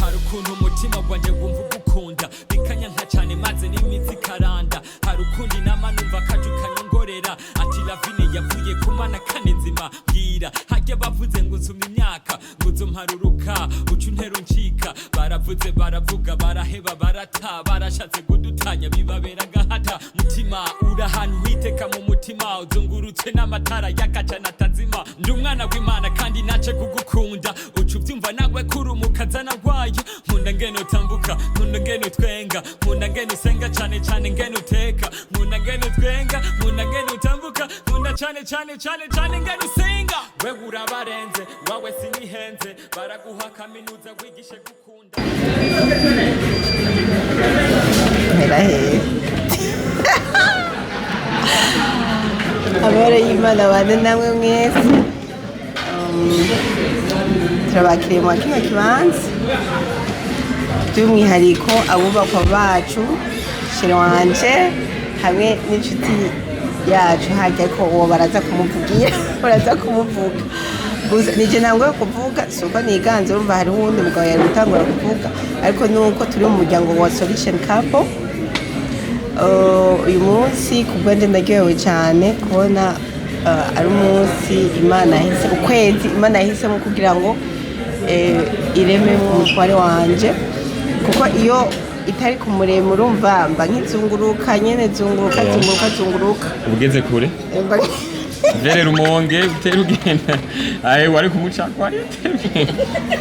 hari ukuntu umutima wanjye wumva ugukunda bikanyanka cyane maze n'imitsi karanda hari ukundi nama numva kaju kanyongorera ati Lavine yavuye kumana kane nzima bwira hajya bavuze ngo nsumye imyaka ngo uzomparuruka uca untera uncika baravuze baravuga baraheba barata barashatse kudutanya bibabera gahata mutima urahantu hiteka mu mutima uzungurutse n'amatara yakacana tazima ndi umwana w'Imana kandi nace kugukunda uca ubyumva nawe kuri umukazana wayo nkunda ngene utambuka nkunda ngene utwenga nkunda ngene usenga cyane cyane ngene uteka nkunda ngene utwenga nkunda ngene utambuka nkunda cyane cyane cyane cyane ngene usenga we urabarenze wawe sinihenze baraguha kaminuza wigishe gukunda amahoro y'Imana bane namwe mwese turabakiriye mu kino kibanza by'umwihariko abubakwa bacu sheri wanje hamwe n'inshuti yacu hajya ko uwo baraza kumuvugira baraza kumuvuga gusa nije nangwe kuvuga suko niganze urumva hari uwundi mugabo yari gutangura kuvuga ariko nuko turi mu muryango wa Solution Couple uyu munsi kubwende ndaryohewe cyane kubona ari umunsi Imana yahise ukwezi Imana yahisemo kugira ngo ireme mu mutware wanje kuko iyo itari kumurema urumva mba nkizunguruka nyene zunguruka ugeze kure vere rumonge utera ugenda aye wari kumucako ari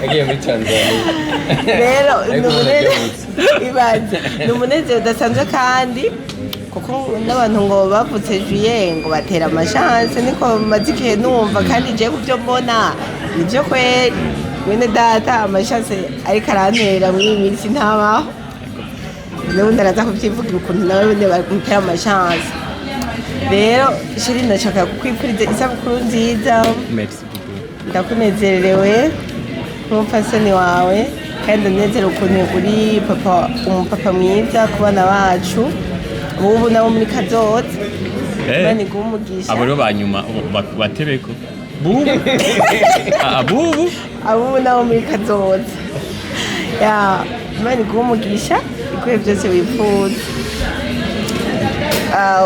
agiye muri Tanzania rero n'umunezero udasanzwe kandi kuko n'abantu ngo bavutse juye ngo batera amashanse niko mazikihe numva kandi je kubyo mbona nivyo kweri mwene data amashanse ariko arantera muri iyi minsi ntabaho n'ubundi araza kubyivugira ukuntu nawe wende bamutera amashanse rero shiri ndashaka kukwifuriza isabukuru nziza ndakunezerewe nk'umupfasoni wawe kandi ndanezerewe ukuntu uri umupapa mwiza ku bana bacu ubu nabo muri kazoza bani guumugisha abo rero banyuma batebeko bubu abubu abubu nabo muri kazoza ya Imana iguha umugisha ikuhe byose wifuza.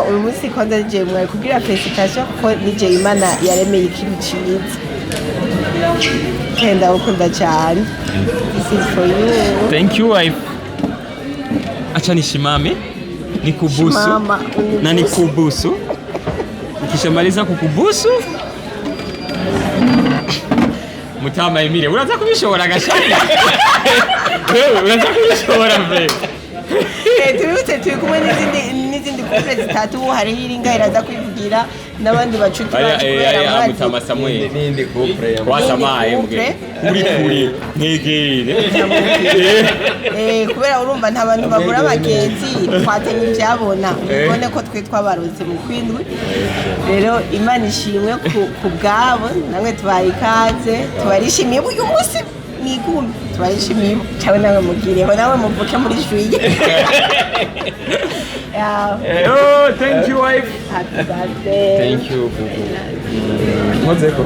Uyu munsi kwanza nije mwari kugira felicitation kuko nije Imana yaremeye ikintu cyiza kenda ukunda cyane. This is for you. Thank you wife. Acha nishimame nikubusu na nikubusu. Nikishamaliza kukubusu Mutama Emile uraza kubishobora gashari. Wewe uraza kubishobora mbe. Turutse turi kumwe n'izindi couple zitatu hariho iringa iraza kwivugira n'abandi bacuti bacu kubera Mutama Samuel n'indi couple wasamaye mbwe kuri nkegere kubera urumva nta bantu babura abagenzi twatanye ibyabona ubone ko twe twabaroze mu kwindwi rero Imana ishimwe ku bwabo namwe tubaye ikaze tubarishimiye uyu munsi nigumye tubarishimiye cyane nawe mugireho nawe muvuke muri juye. Oh, thank you wife. Happy birthday. Thank you bubu. Nkozeko.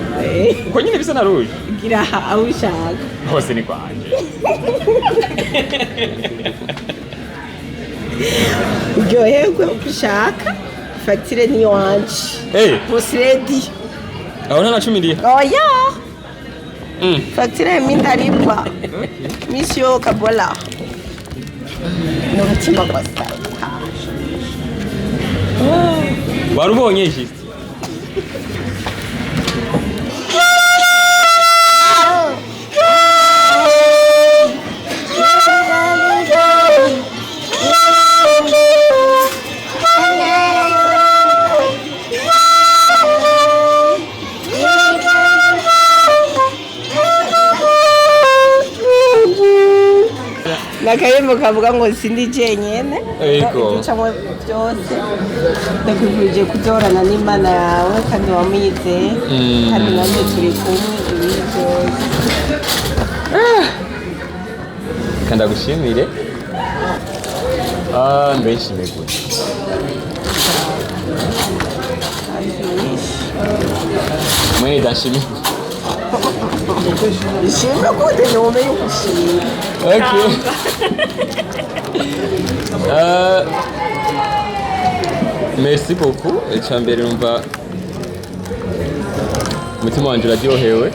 Uko nyine bisa na rouge. Gira aho ushaka. Hose ni kwanje. Uryoherwe uko ushaka. Facture ni wanje. Boss ready. Aho na 10 ndiye. Oh yeah. Facture mindaribwa. Monsieur Kabola. N'umutima gwasa. Warubonye iki? Nakayemo kavuga ngo sindi jenyene ego byose ndakwifurije kuzorana n'Imana yawe kandi wamize kandi nanjye turi kumwe ibintu byose kandi agushimire ndayishimiye gute mwe ndashimye ishimwe gute ntumenye gushimira. Okay. Merci beaucoup. Icambere numva umutima wanje uraryohewe.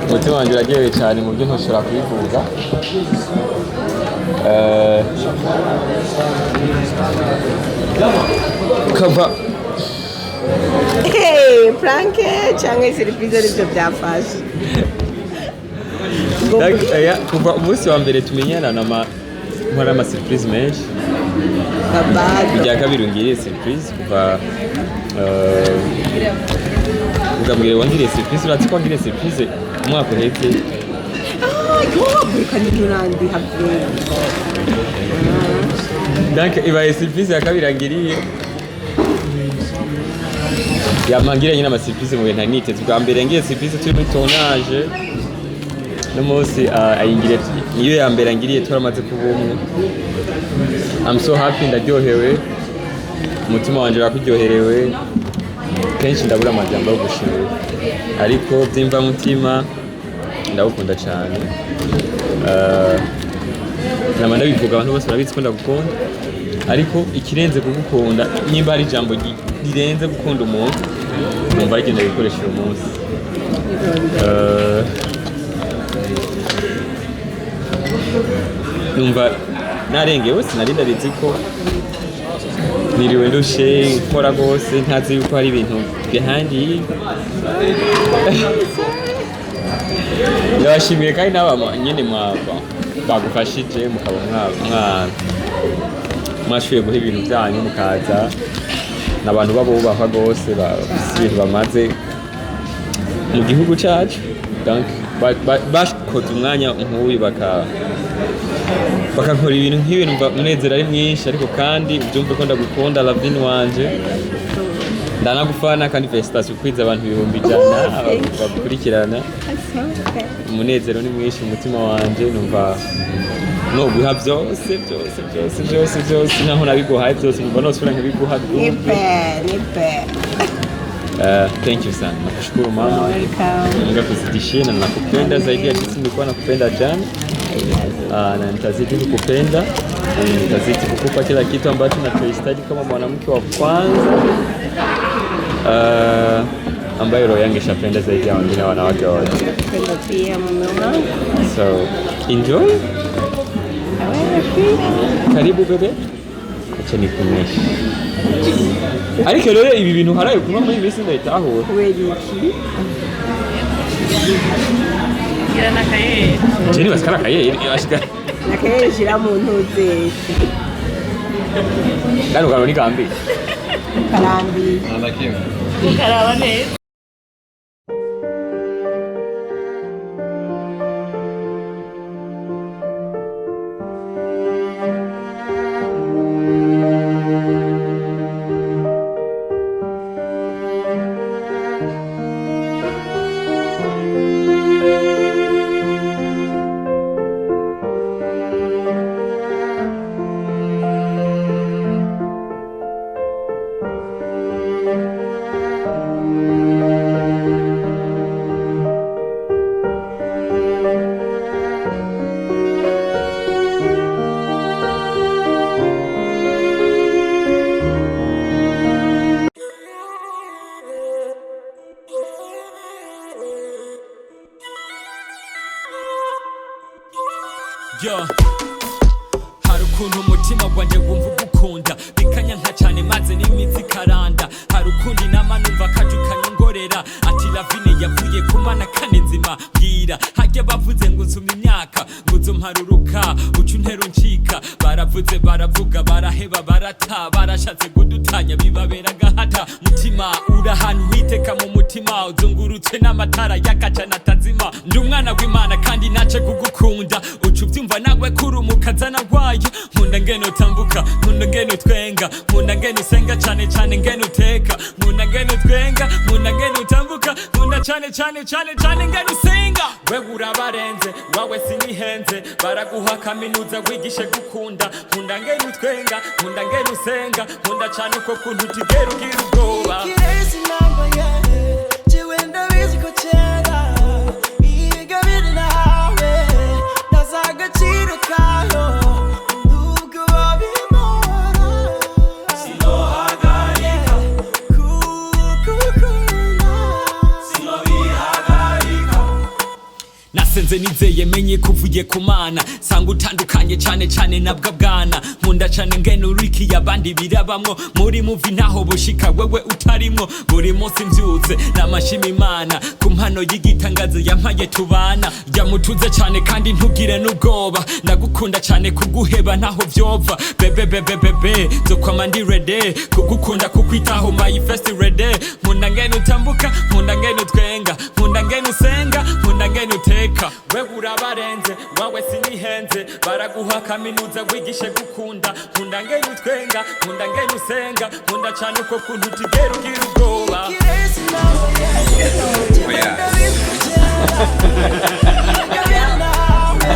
Umutima wanje uraryohewe cyane mu byo ntoshobora kubivuga. Kava Franke cyangwa surprise aribyo byafashe. Kuva umunsi wa mbere tumenyana nkora ama surprise menshi. Kujya kabiri ngiriye surprise kuva ugambwira wangiriye surprise urati ko ngiriye surprise umwaka uhetse. Donc ibaye surprise ya kabiri ngiriye. Yamangire nyina ama surprise mu bintu niteze bwa mbere ngiye surprise turi muri tournage. No munsi ayingire niyo ya mbere ngiriye turamaze kubumwe. I'm so happy ndaryohewe. Umutima wanje urakuryoherewe. Kenshi ndabura amajambo yo gushimira. Ariko byimva mutima ndagukunda cyane. Namanda bivuga abantu bose barabizi ko ndagukunda. Ariko ikirenze kugukunda nimba ari ijambo rirenze gukunda umuntu numva agenda bikoresha uyu munsi. Numva narengewe sinari ndabizi ko niriwe ndushe nkora rwose ntazi yuko hari ibintu behind. Ndabashimiye kandi n'aba nyine bagufashije mukaba mwashoboye guha ibintu byanyu mukaza n'abantu babubahwa rwose ibintu bamaze mu gihugu cyacu. Donc bakoze umwanya nk'uyu bakankora ibintu nk'ibi numva umunezero ari mwinshi. Ariko kandi ubyumve ko ndagukunda Lavine wanje ndanagufana kandi felicitation kwiza abantu 100 bagukurikirana. Umunezero ni mwinshi mu mutima wanje numva no guha byose naho nabiguhaye byose mba nosubira nkabiguha nipe thank you sana, nakushukuru mama. Welcome. Mungu akuzidishie na nakupenda zaidi ya jinsi nilikuwa nakupenda jana. Na nitazidi kukupenda, nitazidi kukupa kila kitu ambacho nachohitaji kama mwanamke wa kwanza ambaye roho yangu ishapenda zaidi ya wengine wanawake wote. Napenda pia mume wangu. So enjoy. Karibu bebe. Acha nikunyeshe. Ariko rero ibi bintu haraye kuma muri bisi ndahitaho. Weliki. Gira nakaye. Jeni baskara kaye ashika. Nakaye shira mu ntuze. Gano gano ni gambi. Karambi. Nanakiwe. Karaba neza. Yo, hari ukuntu umutima wanje wumva ugukunda bikanyanka cyane maze n'imitsi karanda, hari ukundi nama numva kaje ukanyongorera ati Lavine yavuye kumana kane nzima bwira hajya bavuze ngo nsumye imyaka nguzo mparuruka ucu ntero ncika baravuze baravuga baraheba barata barashatse gudutanya bibabera gahata mutima urahantu hiteka mu mutima uzungurutse n'amatara yakacana tazima ndi umwana w'Imana kandi nace kugukunda ucu byumva nawe kuri umukazana gwayo nkunda ngeno tambuka nkunda ngeno twenga nkunda ngeno senga cyane cyane ngeno teka nkunda ngeno twenga nkunda ngeno tambuka nkunda cyane ngeno senga wewe urabarenze wawe sinihenze baraguha kaminuza wigishe gukunda nkunda ngeno twenga nkunda ngeno senga nkunda cyane ko kuntu tigera ugira ubwoba kirezi namba yawe jewe ndabizi ko cyera igabire nawe nazagaciro kayo nubwo wabimora sinohagarika kukukunda sinobihagarika nasenze nizeye menye kuvuye ku Mana sanga utandukanye cyane nabwa bwana nkunda cyane ngene uriki yabandi birabamwo muri movie ntaho bushika wewe utarimwo buri munsi mvyutse namashima Imana ku mpano y'igitangazo yampaye tubana yamutuze cyane kandi ntugire n'ubwoba ndagukunda cyane kuguheba ntaho vyova bebe zokwama ndi ready kugukunda kukwitaho my first ready nkunda ngene utambuka nkunda ngene utwenga nkunda ngene usenga nkunda ngene uteka wewe urabarenze wawe sinihenze baraguha kaminuza wigishe gukunda nkunda ngene utwenga nkunda ngene usenga nkunda cyane ko kuntu tigera ugira ubwoba kirezi namba yawe jewe ndabizi ko cyera igabire nawe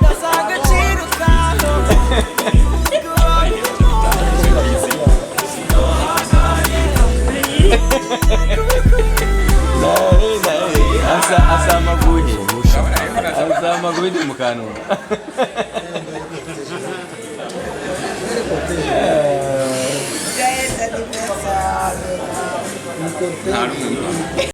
nazagaciro kayo nubwo wabimora Asa magudi mukanu. Joyeux anniversaire.